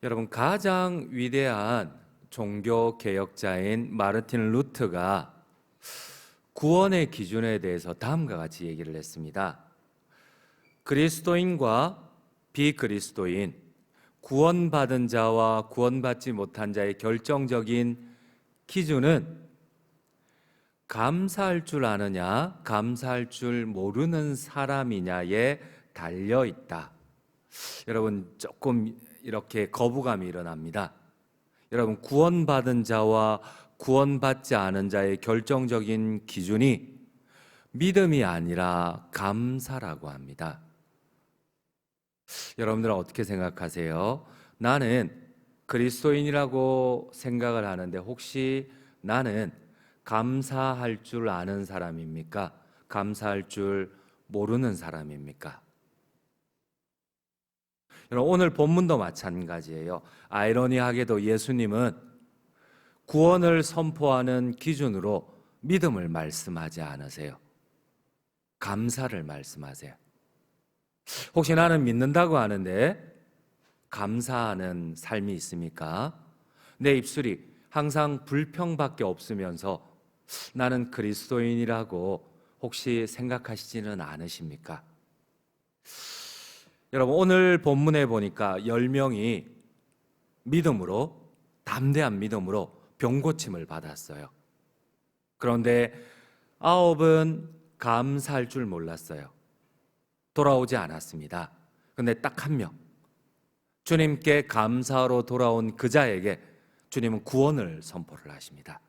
여러분, 가장 위대한 종교 개혁자인 마르틴 루트가 구원의 기준에 대해서 다음과 같이 얘기를 했습니다. 그리스도인과 비그리스도인, 구원받은 자와 구원받지 못한 자의 결정적인 기준은 감사할 줄 아느냐, 감사할 줄 모르는 사람이냐에 달려 있다. 여러분, 조금 이렇게 거부감이 일어납니다. 여러분, 구원받은 자와 구원받지 않은 자의 결정적인 기준이 믿음이 아니라 감사라고 합니다. 여러분들은 어떻게 생각하세요? 나는 그리스도인이라고 생각을 하는데 혹시 나는 감사할 줄 아는 사람입니까? 감사할 줄 모르는 사람입니까? 여러분, 오늘 본문도 마찬가지예요. 아이러니하게도 예수님은 구원을 선포하는 기준으로 믿음을 말씀하지 않으세요. 감사를 말씀하세요. 혹시 나는 믿는다고 하는데 감사하는 삶이 있습니까? 내 입술이 항상 불평밖에 없으면서 나는 그리스도인이라고 혹시 생각하시지는 않으십니까? 여러분, 오늘 본문에 보니까 10명이 믿음으로, 담대한 믿음으로 병고침을 받았어요. 그런데 9은 감사할 줄 몰랐어요. 돌아오지 않았습니다. 근데 딱 한 명, 주님께 감사로 돌아온 그 자에게 주님은 구원을 선포를 하십니다.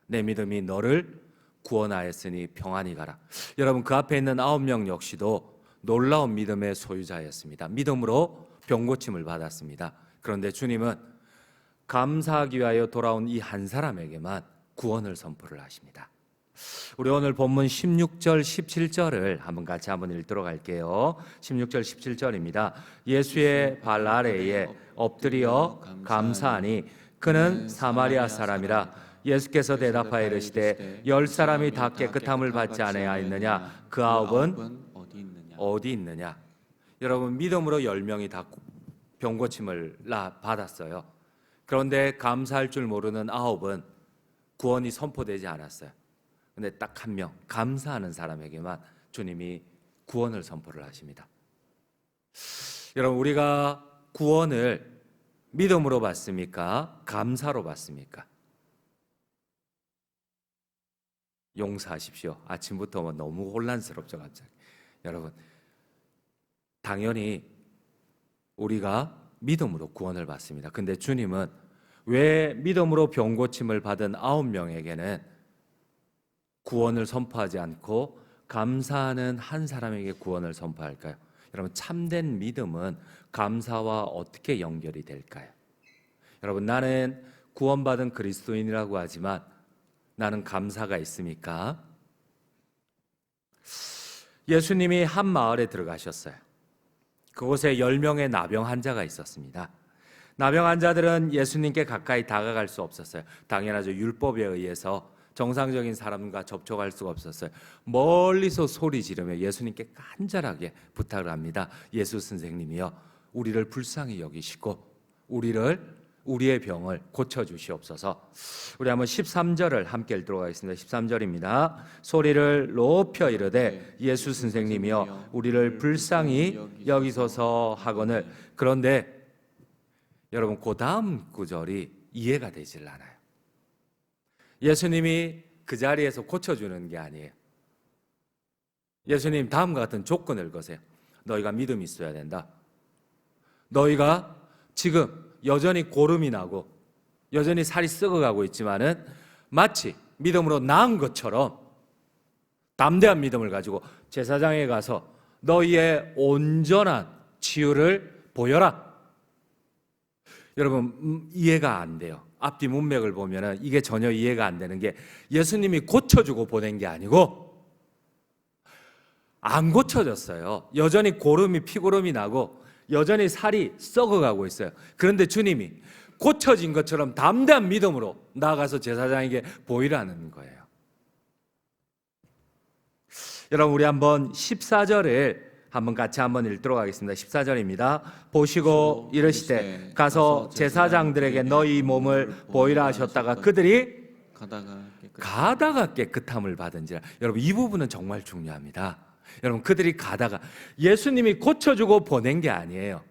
내 믿음이 너를 구원하였으니 평안히 가라. 여러분, 그 앞에 있는 9명 역시도 놀라운 믿음의 소유자였습니다. 믿음으로 병고침을 받았습니다. 그런데 주님은 감사하기 위하여 돌아온 이 한 사람에게만 구원을 선포를 하십니다. 우리 오늘 본문 16절 17절을 같이 한번 읽도록 할게요. 16절 17절입니다. 예수의 발 아래에 엎드려 감사하니 그는 사마리아 사람이라. 예수께서 대답하여 이르시되 10사람이 다 깨끗함을 받지 아니하였느냐? 그 9은 어디 있느냐? 여러분, 믿음으로 10명이 다 병고침을 받았어요. 그런데 감사할 줄 모르는 9은 구원이 선포되지 않았어요. 근데 딱 한 명, 감사하는 사람에게만 주님이 구원을 선포를 하십니다. 여러분, 우리가 구원을 믿음으로 받습니까? 감사로 받습니까? 용서하십시오. 아침부터 너무 혼란스럽죠, 갑자기. 여러분, 당연히 우리가 믿음으로 구원을 받습니다. 근데 주님은 왜 믿음으로 병고침을 받은 9명에게는 구원을 선포하지 않고 감사하는 한 사람에게 구원을 선포할까요? 여러분, 참된 믿음은 감사와 어떻게 연결이 될까요? 여러분, 나는 구원받은 그리스도인이라고 하지만 나는 감사가 있습니까? 예수님이 한 마을에 들어가셨어요. 그곳에 10명의 나병 환자가 있었습니다. 나병 환자들은 예수님께 가까이 다가갈 수 없었어요. 당연하죠. 율법에 의해서 정상적인 사람과 접촉할 수가 없었어요. 멀리서 소리 지르며 예수님께 간절하게 부탁을 합니다. 예수 선생님이여, 우리를 불쌍히 여기시고 우리의 병을 고쳐주시옵소서. 우리 한번 13절을 함께 읽도록 하겠습니다. 13절입니다. 소리를 높여 이르되 예수 선생님이여, 우리를 불쌍히 여기소서 하거늘. 그런데 여러분, 그 다음 구절이 이해가 되질 않아요. 예수님이 그 자리에서 고쳐주는 게 아니에요. 예수님 다음과 같은 조건을 거세요. 너희가 믿음이 있어야 된다. 너희가 지금 여전히 고름이 나고 여전히 살이 썩어가고 있지만은 마치 믿음으로 나은 것처럼 담대한 믿음을 가지고 제사장에 가서 너희의 온전한 치유를 보여라. 여러분, 이해가 안 돼요. 앞뒤 문맥을 보면은 이게 전혀 이해가 안 되는 게, 예수님이 고쳐주고 보낸 게 아니고 안 고쳐졌어요. 여전히 고름이 피고름이 나고 여전히 살이 썩어가고 있어요. 그런데 주님이 고쳐진 것처럼 담대한 믿음으로 나아가서 제사장에게 보이라는 거예요. 여러분, 우리 한번 14절을 한번 같이 한번 읽도록 하겠습니다. 14절입니다. 보시고 이르시되 가서 제사장들에게 너희 몸을 보이라 하셨다가 그들이 가다가 깨끗함을 받은지라. 여러분, 이 부분은 정말 중요합니다. 여러분, 그들이 가다가, 예수님이 고쳐주고 보낸 게 아니에요.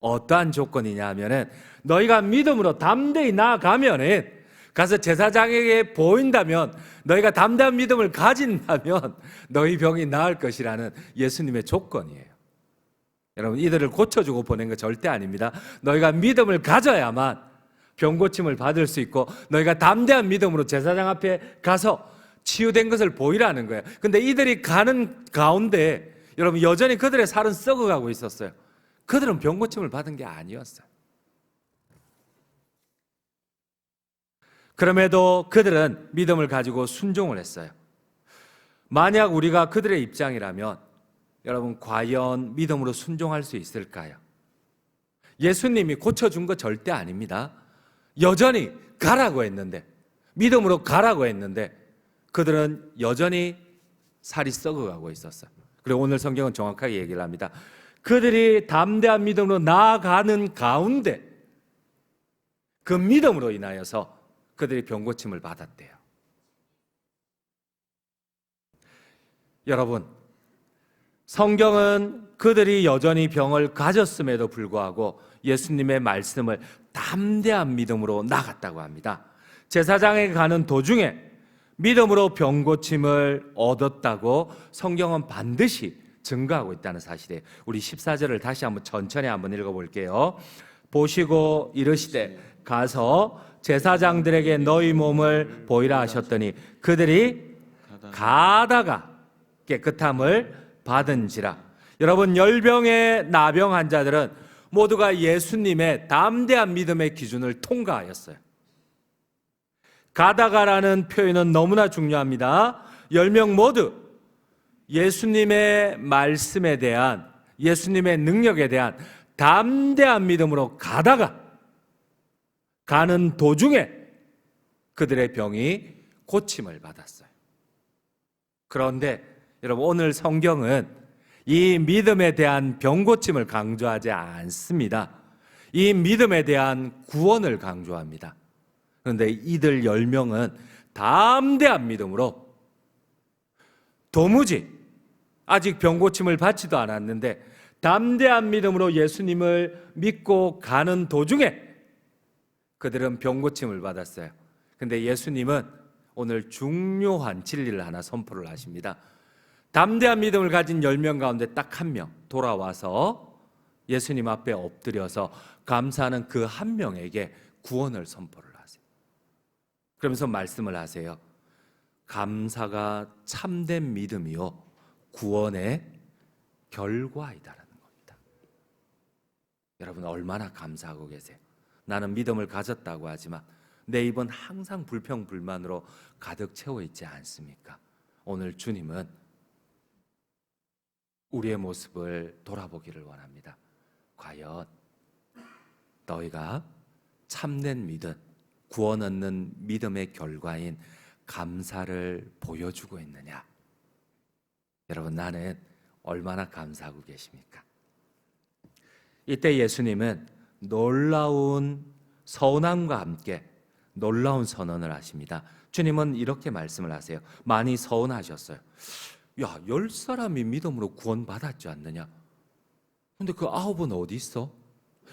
어떠한 조건이냐 하면은, 너희가 믿음으로 담대히 나아가면은, 가서 제사장에게 보인다면, 너희가 담대한 믿음을 가진다면 너희 병이 나을 것이라는 예수님의 조건이에요. 여러분, 이들을 고쳐주고 보낸 거 절대 아닙니다. 너희가 믿음을 가져야만 병 고침을 받을 수 있고, 너희가 담대한 믿음으로 제사장 앞에 가서 치유된 것을 보이라는 거예요. 근데 이들이 가는 가운데 여러분, 여전히 그들의 살은 썩어가고 있었어요. 그들은 병 고침을 받은 게 아니었어요. 그럼에도 그들은 믿음을 가지고 순종을 했어요. 만약 우리가 그들의 입장이라면 여러분, 과연 믿음으로 순종할 수 있을까요? 예수님이 고쳐준 거 절대 아닙니다. 여전히 가라고 했는데, 믿음으로 가라고 했는데 그들은 여전히 살이 썩어가고 있었어요. 그리고 오늘 성경은 정확하게 얘기를 합니다. 그들이 담대한 믿음으로 나아가는 가운데 그 믿음으로 인하여서 그들이 병 고침을 받았대요. 여러분, 성경은 그들이 여전히 병을 가졌음에도 불구하고 예수님의 말씀을 담대한 믿음으로 나갔다고 합니다. 제사장에 가는 도중에 믿음으로 병 고침을 얻었다고 성경은 반드시 증거하고 있다는 사실이에요. 우리 14절을 다시 한번 천천히 한번 읽어볼게요. 보시고 이르시되 가서 제사장들에게 너희 몸을 보이라 하셨더니 그들이 가다가 깨끗함을 받은지라. 여러분, 열병의 나병 환자들은 모두가 예수님의 담대한 믿음의 기준을 통과하였어요. 가다가라는 표현은 너무나 중요합니다. 10명 모두 예수님의 말씀에 대한, 예수님의 능력에 대한 담대한 믿음으로 가다가 가는 도중에 그들의 병이 고침을 받았어요. 그런데 여러분, 오늘 성경은 이 믿음에 대한 병 고침을 강조하지 않습니다. 이 믿음에 대한 구원을 강조합니다. 그런데 이들 10명은 담대한 믿음으로 도무지 아직 병 고침을 받지도 않았는데 담대한 믿음으로 예수님을 믿고 가는 도중에 그들은 병 고침을 받았어요. 근데 예수님은 오늘 중요한 진리를 하나 선포를 하십니다. 담대한 믿음을 가진 10명 가운데 딱 한 명 돌아와서 예수님 앞에 엎드려서 감사하는 그 한 명에게 구원을 선포를 하세요. 그러면서 말씀을 하세요. 감사가 참된 믿음이요 구원의 결과이다라는 겁니다. 여러분, 얼마나 감사하고 계세요? 나는 믿음을 가졌다고 하지만 내 입은 항상 불평불만으로 가득 채워 있지 않습니까? 오늘 주님은 우리의 모습을 돌아보기를 원합니다. 과연 너희가 참된 믿음, 구원 얻는 믿음의 결과인 감사를 보여주고 있느냐? 여러분, 나는 얼마나 감사하고 계십니까? 이때 예수님은 놀라운 서운함과 함께 놀라운 선언을 하십니다. 주님은 이렇게 말씀을 하세요. 많이 서운하셨어요. 야, 10사람이 믿음으로 구원받았지 않느냐? 근데 그 9은 어디 있어?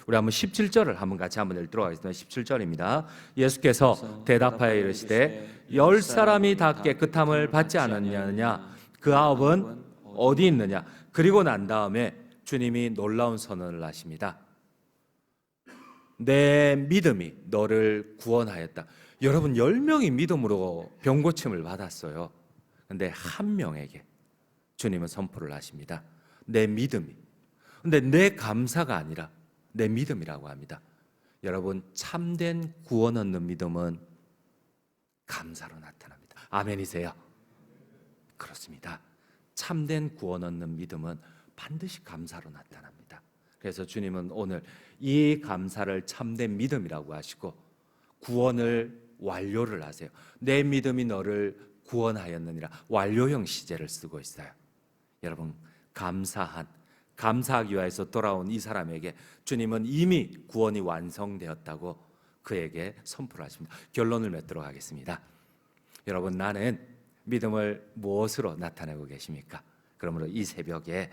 우리 한번 17절을 한번 같이 한번 읽도록 하겠습니다. 17절입니다. 예수께서 대답하여 이르시되 10사람이 다 깨끗함을 받지 않았느냐? 그 9은 어디 있느냐? 그리고 난 다음에 주님이 놀라운 선언을 하십니다. 내 믿음이 너를 구원하였다. 여러분, 10명이 믿음으로 병 고침을 받았어요. 근데 한 명에게 주님은 선포를 하십니다. 내 믿음이. 근데 내 감사가 아니라 내 믿음이라고 합니다. 여러분, 참된 구원 얻는 믿음은 감사로 나타납니다. 아멘이세요? 그렇습니다. 참된 구원 얻는 믿음은 반드시 감사로 나타납니다. 그래서 주님은 오늘 이 감사를 참된 믿음이라고 하시고 구원을 완료를 하세요. 내 믿음이 너를 구원하였느니라. 완료형 시제를 쓰고 있어요. 여러분, 감사하기 위해서 돌아온 이 사람에게 주님은 이미 구원이 완성되었다고 그에게 선포를 하십니다. 결론을 맺도록 하겠습니다. 여러분, 나는 믿음을 무엇으로 나타내고 계십니까? 그러므로 이 새벽에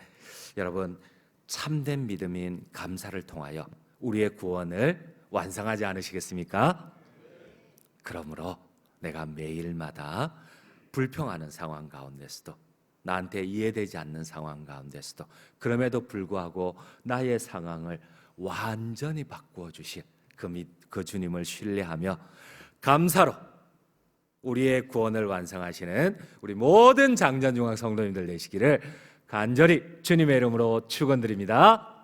여러분, 참된 믿음인 감사를 통하여 우리의 구원을 완성하지 않으시겠습니까? 그러므로 내가 매일마다 불평하는 상황 가운데서도, 나한테 이해되지 않는 상황 가운데서도, 그럼에도 불구하고 나의 상황을 완전히 바꾸어 주실 그 주님을 신뢰하며 감사로 우리의 구원을 완성하시는 우리 모든 장전중앙 성도님들 되시기를 간절히 주님의 이름으로 축원드립니다.